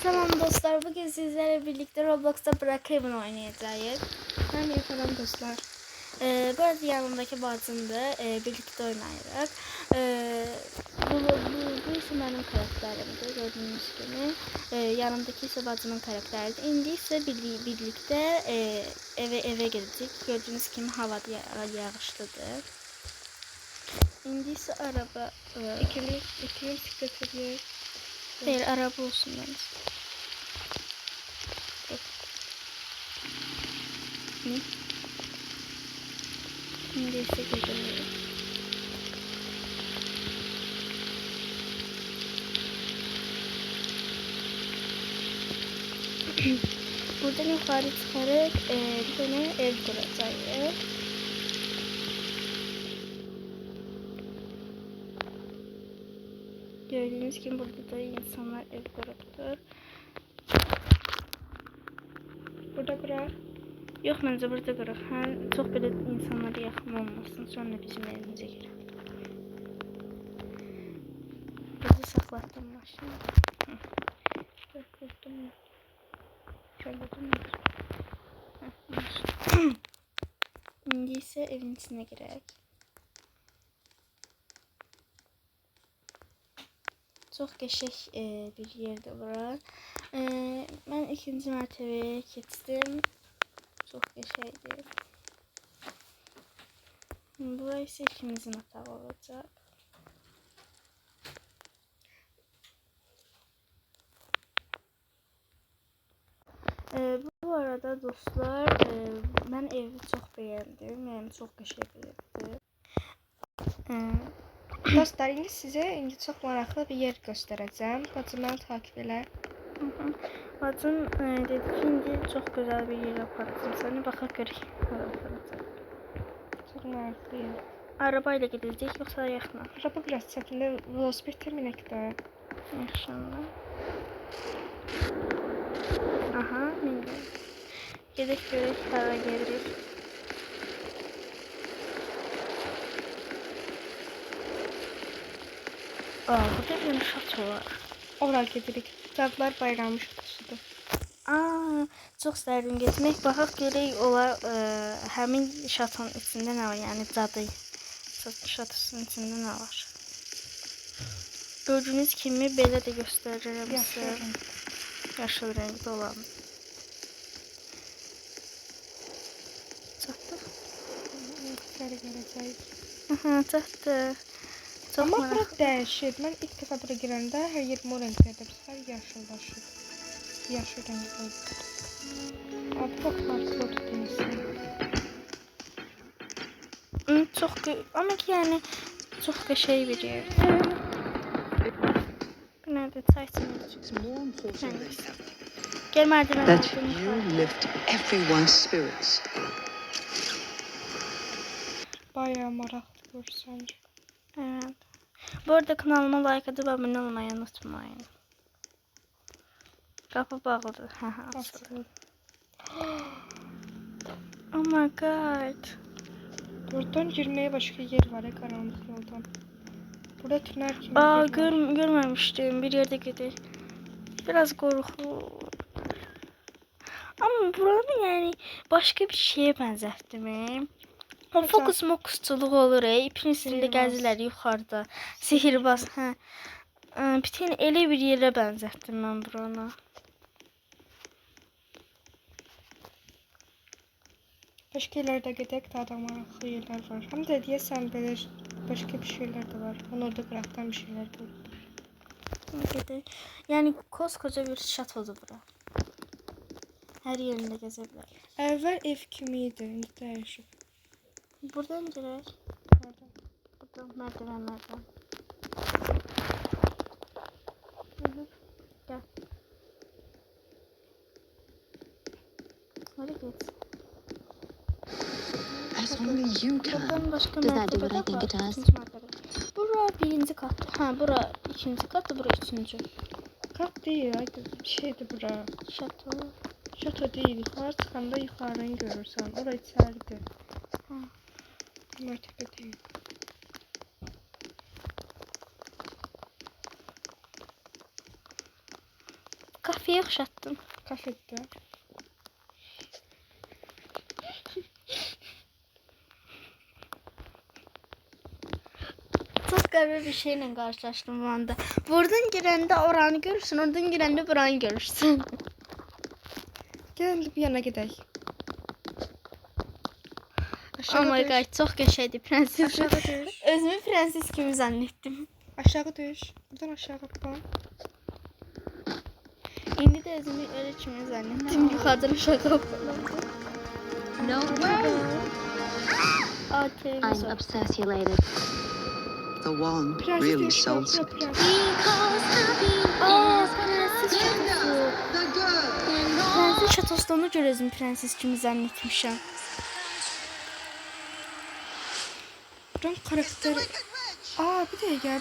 Selam dostlar, bugün sizlerle birlikte Roblox'ta Brookhaven oynayacağız. Ben yapalım dostlar. Bu arada yanımdaki bacımda birlikte oynayırıq. Bu ise benim karakterimdir, gördüğünüz gibi. Yanımdaki ise bacımın karakteridir. İndi ise birlikte eve gidecek. Gördüğünüz gibi hava yağışlıdır. İndi ise araba... İkimiz bisiklet ediyoruz. Hayır, araba olsun bence. Ne? Şimdi ise gidelim. Buradan yukarı çıkarak bir tane ev kuracağız. Gördüğünüz gibi burada da insanlar ev kuruptur. Burada bırak. Yok, bence burada qırıq. Çox belə insanlara yaxın olmasın. Sonra bizim evimizə girir. Burada saxlatdım maşını. Korktum. Gördün mü? İndi isə evin içinə girək. Çox qəşəng bir yerdir bura. Mən ikinci mərtəbəyə keçdim. Çox qəşəngdir. Bura isə ikimizin otağı olacaq. Bu arada dostlar, mən evi çox bəyəndim. Yəni çox qəşəng bir evdir. Dostlar, indi sizə çox maraqlı bir yer göstərəcəm. Bacımı takip elə. Bacım dedi ki, indi çox gözəl bir yer aparacağım səni. Baxaq görək. Çox maraqlı yer. Araba ilə gedəcək, yoxsa yaxına? Araba biraz çətindir. Velosipedlə minək də. Yaxşınlar. Aha, mindik. Gedək görək, hara gelirik. Burada bir şato var. Ora gedirik. Cadılar Bayramı şatosudur. Çox istərdim getmək. Baxaq görək olar həmin şatonun içində nə var? Yəni cadı şatosunun içində nə var? Gördüyünüz kimi belə də göstərirəm sizə. Yaşıl rəngdə olan. Çatdıq. Sarı gələcək. Çatdıq. Amma bura dəyişir. Mən ilk dəfə bura girəndə hər yer mor rəngdədir. Bu səfər yaşıllaşır. Yaşıl rəngdə. Abi çox maraqlı tutulmuşsun. Çox, amma ki yəni çox qəşəng bir yerdir. Bu nədir? Çay içmək. Gəl mərdiven That you lift everyone's spirits. Bayağı maraqlı görürsən. Evet. Bu arada kanalıma like atıp abone olmayı unutmayın. Kapı bağlıdır. Açılır. Oh my god. Buradan girməyə başqa yer var ya, qaranlıq yoldan. Burada tünel kimi yer var. Görmemiştim. Bir yerde gidiyor. Biraz korku. Ama buranın yani başka bir şeye benzettim. O fokus mokusçuluq olur, ipin üstündə gəzirlər yuxarıda. Sihirbaz, hə. Bir tane elə bir yerə bənzətdim mən burana. Başqa yerlərdə gedək, daha da maraqlı yerlər var. Həm də deyəsən belə başqa bir şeylər də var. Onu orada qıraqdan bir şeylər görürəm. Yəni koskoca bir şatodur bura. Hər yerində gəzə bilər. Əvvəl ev kimi idi, indi dəyişib. Buradan girək. Buradan mərdivenlərdən. Gel. Hadi geç. As only you can. Buradan başka Does that do mərtəbə what I think it does? Bura birinci kat. Bura ikinci kat, bura üçüncü. Kat değil, bir şeydi bura. Şato. Şato değil, yuxarı çıxanda yuxarını görürsən. Ora içəridir. Mərtəbə değil. Kafeye oxşatdın. Kafede. Çok qəribə bir şeylə qarşılaşdım bu anda. Buradan girəndə oranı görürsün, oradan girəndə buranı görürsün. Gelin bir yana gidelim. Oh my god, çox qəşəngdir prenses. Aşağı düş. Özümü prenses kimi zənn etdim. Aşağı düş. Buradan aşağı bak. İndi də özümü öyle kimi zənn etdim. Yuxarıdan aşağı qalxdım. No way. Aa, I'm televizor. obsessulated. The wand Prenses really yaşıyor. sold Bura something. prenses. Aa, prenses şatosu. The girl. Prenses şatosuna görə özümü prenses kimi zənn etmişəm. Buranın karakteri. Aa bir dakika.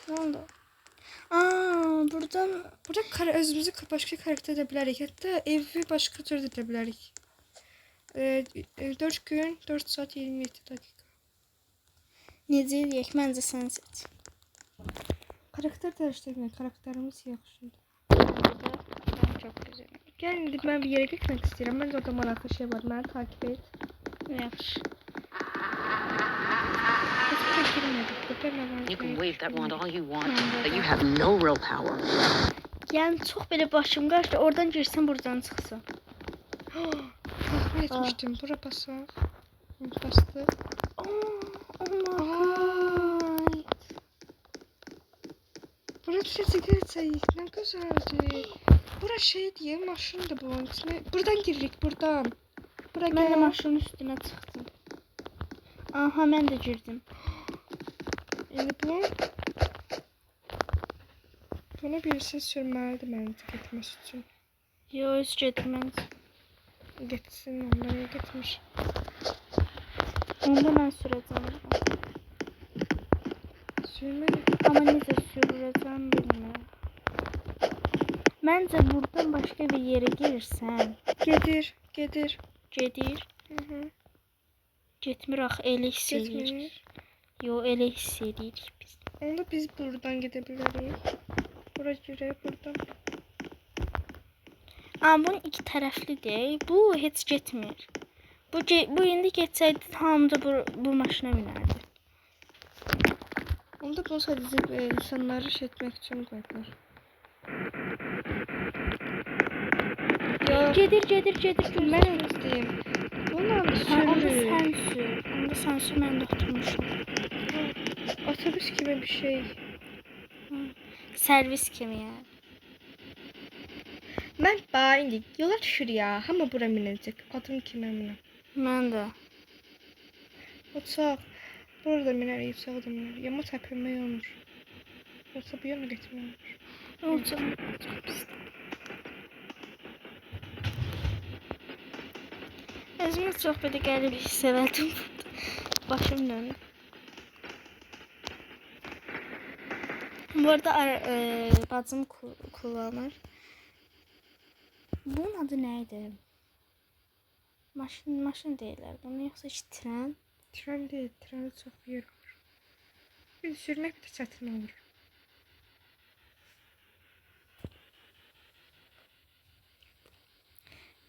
Ne oldu? Aa, buradan Burada özümüzü başka karakter edebilirik. Hatta evi başka türlü edebilirik. 4 gün, 4 saat 27 dakika. necə eləyək? Məncə sən seç. Karakter değiştirmek. Karakterimiz yaxşıdır. Burada çok güzel. Gel indi ben bir yere gitmek istiyorum. Ben de orada maraqlı şey var. Beni takip et. Yaxşı. Hiç girmedik. Burada ne var? You can wave that wand all you want, Hmm, but you have no real power. Yəni çox belə başım qarışdı. Oradan girsən, buradan çıxsan. Tahmin etmiştim. Bura basak. Bastı. Ay. Bura sesi gerçek. Ne güzeldi. Bura şey diye maşın da bunun içine. Buradan girdik buradan. Bura Mən də gel. maşının üstünə çıxdım. Aha, mən də girdim. Yani bu. Buna birisi sürmelidir bence gitmesi için. Yo, öz gedir məncə. Gitsin ondan iyi gitmiş. Onda mən sürəcəm. Sürmeli. Amma necə sürəcəm bilmirəm. Məncə buradan başqa bir yerə girirsən. Gedir. Gedir. Gedir. Hı. Getmir axı, elə hiss edirik. Gitmir. Yo, elə hiss edirik biz. Onda biz buradan gidebiliriz. Bura girək buradan. Amma bunun iki tərəflidir. Bu heç getmir. Bu indi getsəydi hamı da bu maşına minərdi. Onda bunu sadece insanları şey etmek için koydular. Ya Gedir. ben isteyeyim. Bununla Onda sürülür. sən sür. Onda sən sür, mən də oturmuşam. Otobüs gibi bir şey. Servis kimi yəni. Ben daha indi yola düşür ya. Ama bura minecek. Adım kime mine? Mən də. Uçak. Burada miner, yüksek da miner. Yama tepinme olmuş. Yoksa bir yana getirmiyor. Olacaq. Çox pisdir. Özümü çox belə qəribə hiss elədim. Başım döndü. Bu arada bacım kullanır. Bunun adı nə idi? Maşın deyirlər. Bunu yoxsa heç tren? Tren değil. Trende çok yer var. Bir sürmek bir de çetin olur.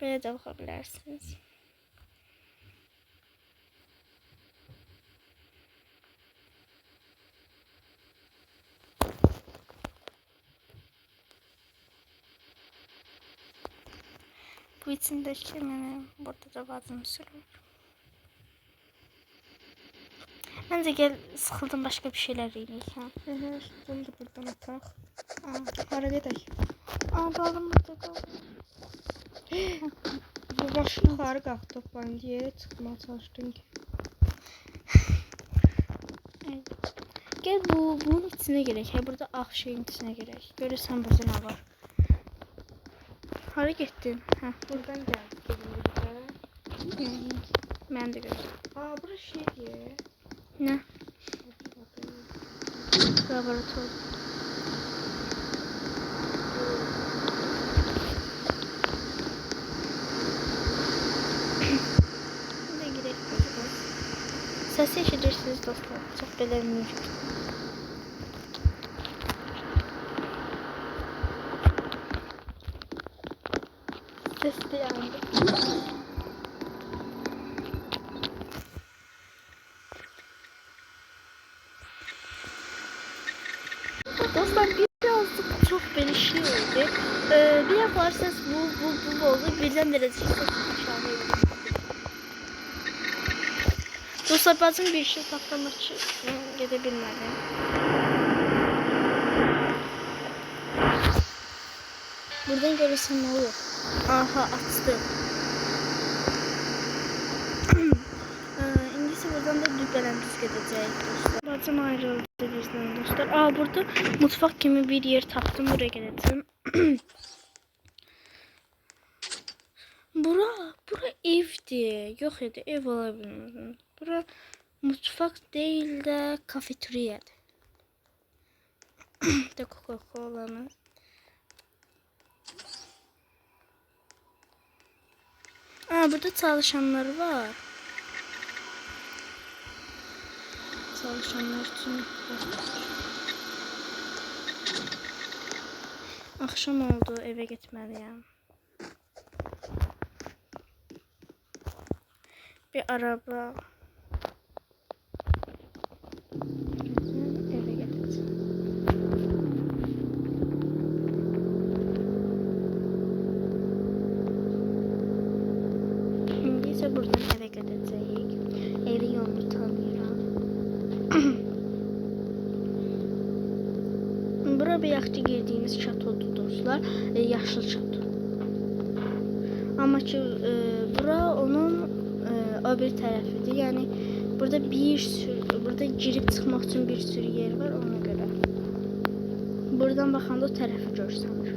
Belə də baxa bilərsiniz. Bu içindeki mənə burada da bacım sürür. Məncə gəl sıxıldım, başqa bir şeylər eləyək, hə? Bunu da buradan atak. Hara gedək. Balım burada qaldı. Bu başını yukarı kalktı ben diye çıkmaya çalıştım ki. Gəl bunun içinə girək. Hə, burada ağ şeyin içinə girək. Görürsən burada nə var? Hara getdin? Hə, Buradan geldik elinde. mən də gördüm. Aa burası şey diye. Nə? Laboratuvar. Nə girək dostlar? Səs eşidirsiniz dostlar. Çox belə müzik. Sesli yandı. Dostlar birazcık çok böyle şey oldu. Bir yaparsanız bu oldu. Birden derece çok aşağıya gidiyor. Dostlar bazen bir şey patlamak için gidebilmeli. Buradan görürsen ne olur? Aha açtı. İndisi buradan da düpelen düz gidecek dostlar. Bacım ayrıldı bizden dostlar. Burada mutfak kimi bir yer tapdım. Buraya geleceğim. Bura evdi. Yok idi. Ev olabilir. Bura mutfak değil de kafeteriyadır. De Coca-Cola'nın. Burada çalışanlar var. Çalışanlar için. Akşam oldu, eve gitmeliyim. Bir araba. Eve gideceğim. Şimdi ise buradan eve gideceğiz. Evi yolunu tanıyorum. Bura bir yaxşı girdiğimiz şatodur dostlar. Yaşlı şato. Ama ki bura onun o bir tərəfidir. Yəni burada girib çıxmaq üçün bir sürü yer var ona görə. Buradan baxanda o tərəfi görsənir.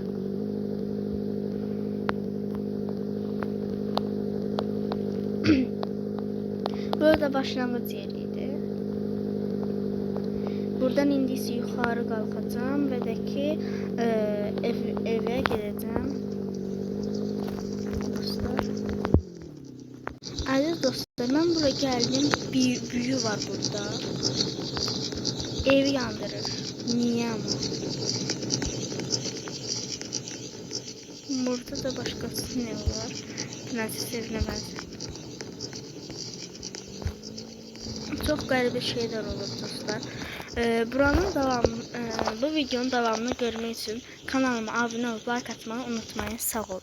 Burada başlanğıc yeridir. Buradan indi isə yuxarı qalxacağam və də ki evə gedəcəm. Aziz dostlar, ben buraya geldim. Bir büyü var burada. Evi yandırır. Niye ama? Burada da başkası ne var? Prenses evine benzer. Çok garip şeyler olur dostlar. Buranın devamını, bu videonun devamını görmek için kanalıma abone olup like atmayı unutmayın. Sağ olun.